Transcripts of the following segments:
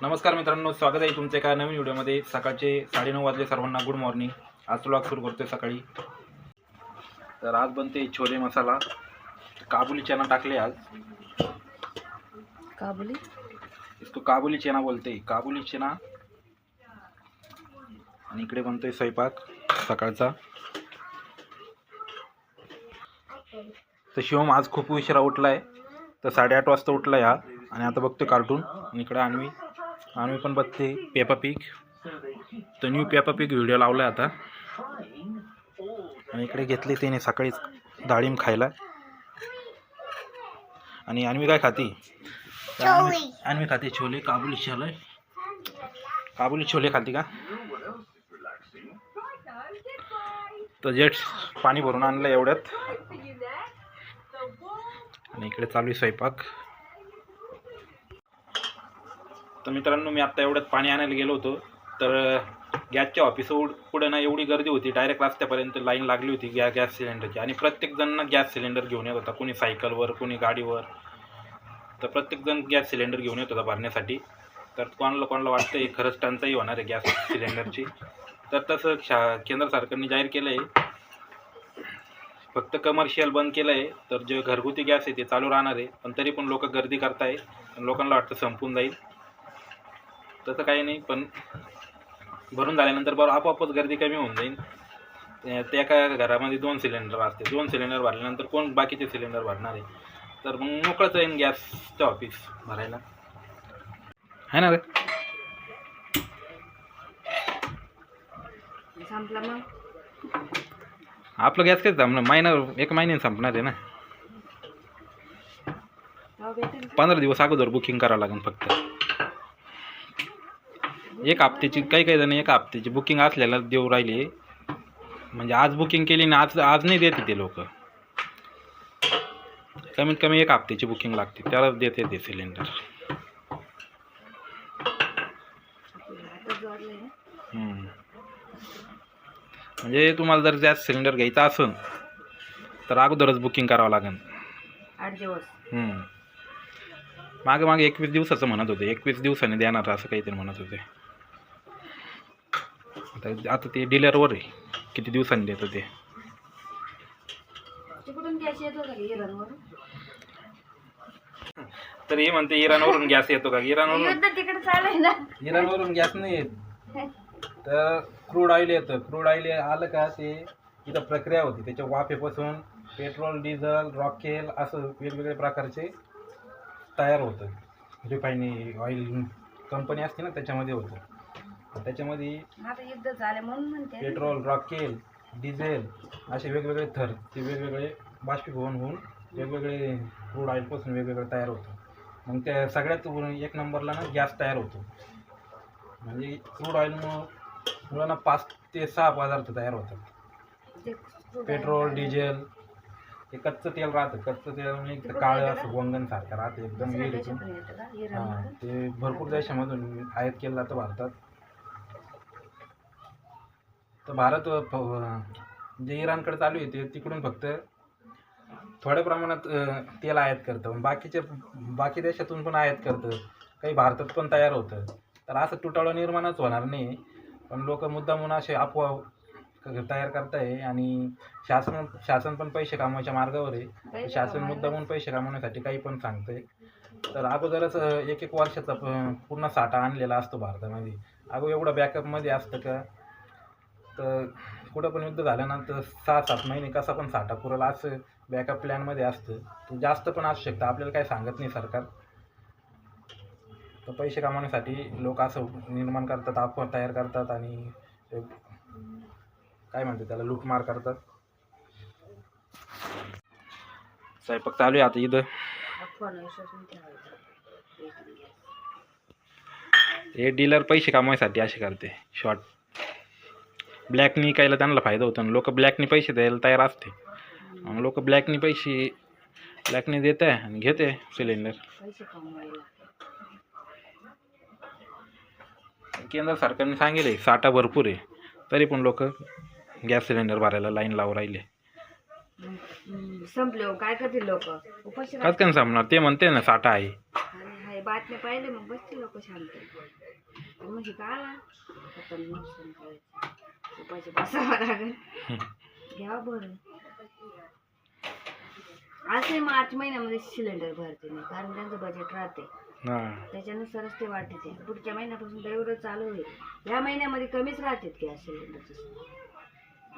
नमस्कार मित्रांनो, स्वागत आहे तुमचे एका नवीन व्हिडिओमध्ये। सकाळचे 9:30 वाजले सर्वांना, गुड मॉर्निंग। आज व्लॉग सुरू करतोय सकाळी। तर आज बनते छोले मसाला, काबुली चना टाकले आज। काबुली, इसको काबुली चना बोलते हैं, काबुली चना। आणि इकडे बनतोय स्वयंपाक सकाळचा। तर शिवम आज खूप उशिरा उठलाय, तर 8:30 वाजता उठलाय हा। आणि आता बघतोय कार्टून। आणि इकडे आणवी पण बघते पेपा पिग। तर न्यू पेपा पिग व्हिडिओ लावलाय आता। आणि इकडे घेतली त्याने सकाळी डाळिंब खायला। आणि आणवी काय खाती? आणवी खाते छोले, काबुली छोले। काबुली छोले खाती का? तर जेट पाणी भरून आणलं एवढ्यात। आणि इकडे चालू आहे स्वयंपाक। तर मित्रांनो, मी आता एवढ्यात पाणी आणायला गेलो होतो, तर गॅसच्या ऑफिस पुढे ना एवढी गर्दी होती, डायरेक्ट रस्त्यापर्यंत लाईन लागली होती गॅस सिलेंडरची। आणि प्रत्येकजण ना गॅस सिलेंडर घेऊन येत होता, कोणी सायकलवर, कोणी गाडीवर। तर प्रत्येकजण गॅस सिलेंडर घेऊन येत होता भरण्यासाठी। तर कोणाला वाटतं हे खरंच टंचाई होणार आहे गॅस सिलेंडरची। तर तसं केंद्र सरकारने जाहीर केलं आहे, फक्त कमर्शियल बंद केलं आहे। तर जे घरगुती गॅस आहे ते चालू राहणार आहे, पण तरी पण लोक गर्दी करताय। लोकांना वाटतं संपून जाईल, तसं काही नाही। पण भरून झाल्यानंतर बरं आपोआपच गर्दी कमी होऊन जाईल। त्या एका घरामध्ये 2 सिलेंडर असते, 2 सिलेंडर भरल्यानंतर कोण बाकीचे सिलेंडर भरणार आहे? तर मग मोकळंच येईन गॅसचं ऑफिस भरायला, आहे ना रे? संपला मग आपलं गॅस काय संपणार? एक महिन्याने संपणार आहे ना। 15 दिवस अगोदर बुकिंग करावं लागेल फक्त। एक हप्त्याची, काही जण एक हप्त्याची बुकिंग असलेला देऊ राहिले। म्हणजे आज बुकिंग केली ना, आज नाही देते ते लोक। कमीत कमी एक हप्त्याची बुकिंग लागते, त्याला देते ते सिलेंडर। म्हणजे तुम्हाला जर गॅस सिलेंडर घ्यायचा असेल तर अगोदरच बुकिंग करावं लागेल 8 दिवस। मागे 21 दिवसाचं म्हणत होते, 21 दिवसांनी देणार असं काहीतरी म्हणत होते। आता ते डीलरवर आहे किती दिवसांनी देतं ते। तर हे म्हणते इराणवरून गॅस येतो का? इराणवरून गॅस नाही येत, तर क्रूड ऑइल येतं। क्रूड ऑइल आलं का ते इथं प्रक्रिया होती, त्याच्या वाफेपासून पेट्रोल, डिझेल, रॉकेल असं वेगवेगळे प्रकारचे तयार होतं। रिफायनरी ऑइल कंपनी असते ना, त्याच्यामध्ये होतं। त्याच्यामध्ये पेट्रोल, रॉकेल, डिझेल असे वेगवेगळे थर, ते वेगवेगळे बाष्पीभवन होऊन वेगवेगळे क्रूड ऑइलपासून वेगवेगळे तयार होतं। मग त्या सगळ्यात एक नंबरला ना गॅस तयार होतो। म्हणजे क्रूड ऑइलमुळं ना 5 ते 6 पदार्थ तयार होतात। पेट्रोल, डिझेल, हे कच्चं तेल राहतं। कच्चं तेल म्हणजे काळं असं वंगणसारखं राहतं, एकदम विहिरीतून। हां, ते भरपूर देशामधून आयात केलं जातं भारतात। तर भारत जे इराणकडे चालू आहे ते तिकडून फक्त थोड्या प्रमाणात तेल आयात करतं, बाकी देशातून पण आयात करतं, काही भारतात पण तयार होतं। तर असं तुटवडा निर्माणच होणार नाही। पण लोक मुद्दामून असे अफवा तयार करताय। आणि शासन पण पैसे कमवायच्या मार्गावर आहे। शासन मुद्दामून पैसे कमवण्यासाठी काही पण सांगतंय। तर अगोदरच 1 वर्षाचा पूर्ण साठा आणलेला असतो भारतामध्ये। एवढं बॅकअपमध्ये असतं का? तर कुठं पण युद्ध झाल्यानंतर 6-7 महिने कसा पण साठा पुरेल असं बॅकअप प्लॅनमध्ये असतं। तो जास्त पण असू शकतं, आपल्याला काही सांगत नाही सरकार। तर पैसे कमवण्यासाठी लोक असं निर्माण करतात, अफवा तयार करतात आणि काय म्हणतात त्याला, लूटमार करतात। स्वयंपाक चालू आहे आता इथं। हे डीलर पैसे कमवायसाठी असे करते शॉर्ट। ब्लॅकनी कायला त्यांना फायदा होतो ना, लोक ब्लॅकनी पैसे द्यायला तयार असते। मग लोक ब्लॅकनी देते आणि घेते सिलेंडर। केंद्र सरकारने सांगितले साठा भरपूर आहे, तरी पण लोक गॅस सिलेंडर भरायला लाईन लावून राहिले। संपले काय करतील लोक? काय संपणार? ते म्हणते ना साठा आहे। बातम्या पाहिले मग बसते लोक शांत. म्हणजे का आला आता नुकसान करायचं उपाशी बसावं लागेल. घ्या बरं. असे मार्च महिन्यामध्ये सिलेंडर भरते नाही कारण त्यांचं बजेट राहते. त्याच्यानुसारच ते वाटते. पुढच्या महिन्यापासून तर एवढं चालू होईल. या महिन्यामध्ये कमीच राहते गॅस सिलेंडरचं.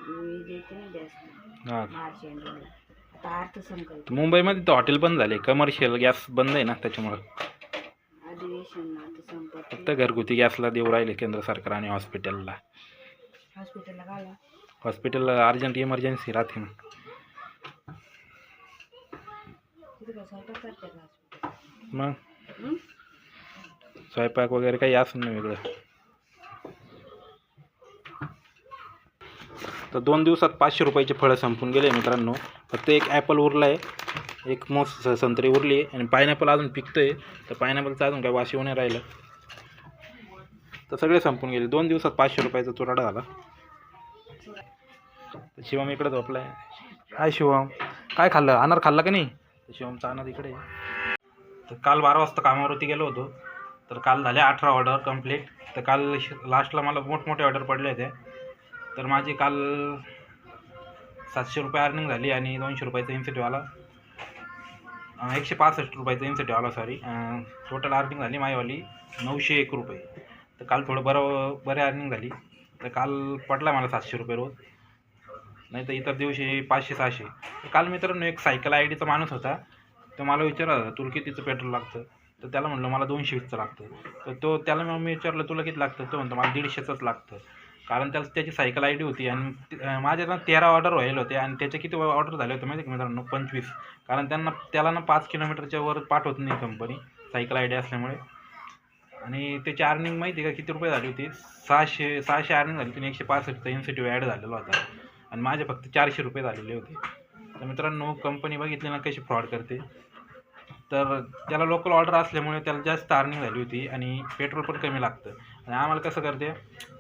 मी देते नाही जास्त मार्च एंडला. आता अर्थसंकल्प मुंबईमध्ये तर हॉटेल बंद झाले, कमर्शियल गॅस बंद आहे ना, त्याच्यामुळं अधिवेशन आता संपत. फक्त घरगुती गॅसला देऊ राहिले केंद्र सरकार आणि हॉस्पिटलला. हॉस्पिटलला घाला. हॉस्पिटलला अर्जंट इमर्जन्सी राहते मग. तिथे काय स्वयंपाक करते का हॉस्पिटल? मग स्वयंपाक वगैरे काही असं नाही वेगळं. तर 2 दिवसात 500 रुपयाचे फळं संपून गेले मित्रांनो. फक्त एक ॲपल उरला आहे, एक संत्री उरली आहे आणि पायनॅपल अजून पिकतं आहे. तर पायनॅपलचं अजून काय वाशी नाही राहिलं. तर सगळे संपून गेले. 2 दिवसात 500 रुपयाचा चुराडा झाला. तर शिवम इकडे झोपला आहे. काय शिवम, काय खाल्लं? अनार खाल्ला का नाही? तर शिवमचा अनार इकडे आहे. तर काल 12 वाजता कामावरती गेलो होतो. तर काल झाल्या 18 ऑर्डर कंप्लीट. तर काल लास्टला मला मोठमोठे ऑर्डर पडले होते. तर माझी काल 700 रुपये अर्निंग झाली आणि 200 रुपयाचा इन्सेंटिव्ह आला. 165 रुपयाचा इन्सेंटिव्ह आला सॉरी. टोटल अर्निंग झाली माझीवाली 901 रुपये. तर काल थोडं बरं अर्निंग झाली. तर काल पडला मला 700 रुपये रोज, नाही तर इतर दिवशी 500-600. तर काल मित्रांनो एक सायकल आय डीचा माणूस होता. तो मला विचारला तुला कितीचं पेट्रोल लागतं? तर त्याला म्हणलं मला 220चं लागतं. तर त्याला मग मी विचारलं तुला किती लागतं? तो म्हणतो मला 150चंच लागतं. कारण त्याची सायकल आय डी होती आणि माझ्या ना 13 ऑर्डर व्हायला होते आणि त्याचे किती ऑर्डर झाले होते माहिती का मित्रांनो? 25. कारण त्याला 5 किलोमीटरच्या वर पाठवत नाही कंपनी सायकल आय डी असल्यामुळे. आणि त्याची अर्निंग माहिती का किती रुपये झाली होती? 600 अर्निंग झाली होती. 165चा इन्सेंटिव्ह ॲड झालेला होता आणि माझे फक्त 400 रुपये झालेले होते. तर मित्रांनो कंपनी बघितली ना कशी फ्रॉड करते. तर त्याला लोकल ऑर्डर असल्यामुळे त्याला जास्त अर्निंग झाली होती आणि पेट्रोल पण कमी लागतं. आणि आम्हाला कसं करते,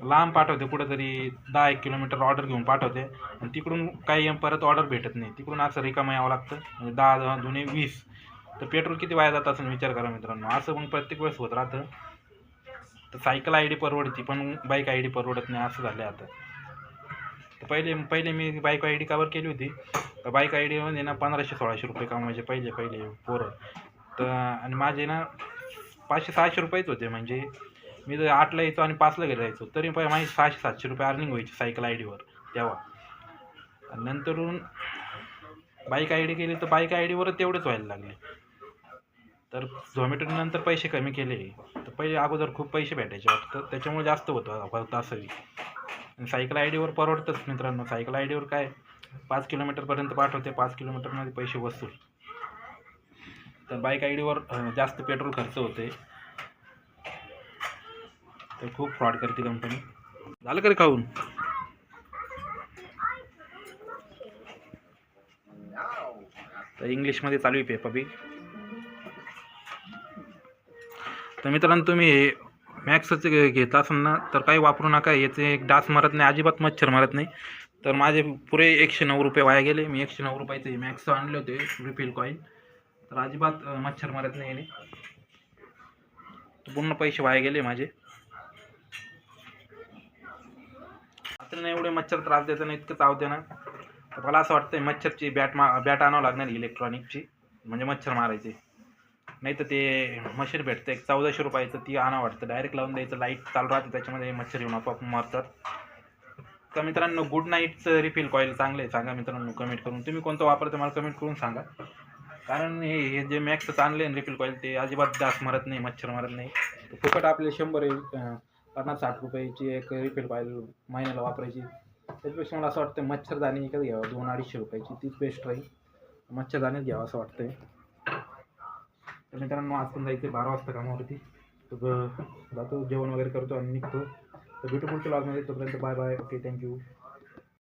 लांब पाठवते कुठंतरी 10-1 किलोमीटर ऑर्डर घेऊन पाठवते आणि तिकडून काही परत ऑर्डर भेटत नाही. तिकडून असं रिकामं यावं लागतं. म्हणजे 10 दुने 20. तर पेट्रोल किती वाया जातं असं विचार करा मित्रांनो. असं मग प्रत्येक वेळेस होत राहतं. तर सायकल आय डी परवडती पण बाईक आय डी परवडत नाही असं झालं आता. तर पहिले मी बाईक आय डी कवर केली होती. तर बाईक आय डीमध्ये ना 1500-1600 रुपये कमवायचे पहिले पोरं. तर आणि माझे ना 500-600 रुपयेच होते. म्हणजे मी जर 8ला यायचो आणि 5ला घरी जायचो तरी माझी 600-700 रुपये अर्निंग व्हायची सायकल आय डीवर तेव्हा. आणि नंतरून बाईक आय डी केली तर बाईक आय डीवर तेवढेच व्हायला लागले. तर झोमॅटोने नंतर पैसे कमी केले. तर पहिले अगोदर खूप पैसे भेटायचे वाटतं, त्याच्यामुळे जास्त होतं असंही. आणि सायकल आय डीवर परवडतंच मित्रांनो. सायकल आय डीवर काय 5 किलोमीटरपर्यंत पाठवते, 5 किलोमीटरमध्ये पैसे वसूल. तर बाईक आय डीवर जास्त पेट्रोल खर्च होते. तर खूप फ्रॉड करते कंपनी. झालं का रे खाऊन? तर इंग्लिशमध्ये चालू आहे पेपर बी. तर मित्रांनो तुम्ही हे मॅक्सचं घेत असाल ना तर काही वापरू नका. याचे एक डास मरत नाही, अजिबात मच्छर मरत नाही. तर माझे पुरे 109 रुपये वाया गेले. मी 109 रुपयाचे मॅक्स आणले होते रिफिल कॉईल. तर अजिबात मच्छर मरत नाही याने. पूर्ण पैसे वाया गेले माझे. आता एवढे मच्छर त्रास देतं ना, इतकं चावते ना. तर मला असं वाटतं मच्छरची बॅट आणावं लागणार इलेक्ट्रॉनिकची, म्हणजे मच्छर मारायची. नाही तर ते मशीन भेटतं एक 1400 रुपयाचं, ती आणावं वाटतं. डायरेक्ट लावून द्यायचं, लाईट चालू राहते त्याच्यामध्ये मच्छर येऊन आपोआप मारतात. तर मित्रांनो गुड नाईटचं रिफिल कॉईल चांगलं आहे सांगा मित्रांनो कमेंट करून. तुम्ही कोणतं वापरते मला कमेंट करून सांगा. कारण हे जे मॅक्सचं आणले रिफिल कॉईल ते अजिबात डास मरत नाही, मच्छर मरत नाही. तर फुकट आपले 50-60 रुपयाची एक रिफिल कॉईल महिन्याला वापरायची. त्याच्यापेक्षा मला असं वाटतं मच्छरदाणी विकत घ्यावं 200-250 रुपयाची, तीच बेस्ट राहील. मच्छरदाणीच घ्यावं असं वाटतंय. तर मित्रांनो आज पण जायचं 12 वाजता कामावरती. तर जातो जेवण वगैरे करतो आणि निघतो. तर भेटू पुढच्या व्लॉगमध्ये. तोपर्यंत बाय बाय. Okay thank you.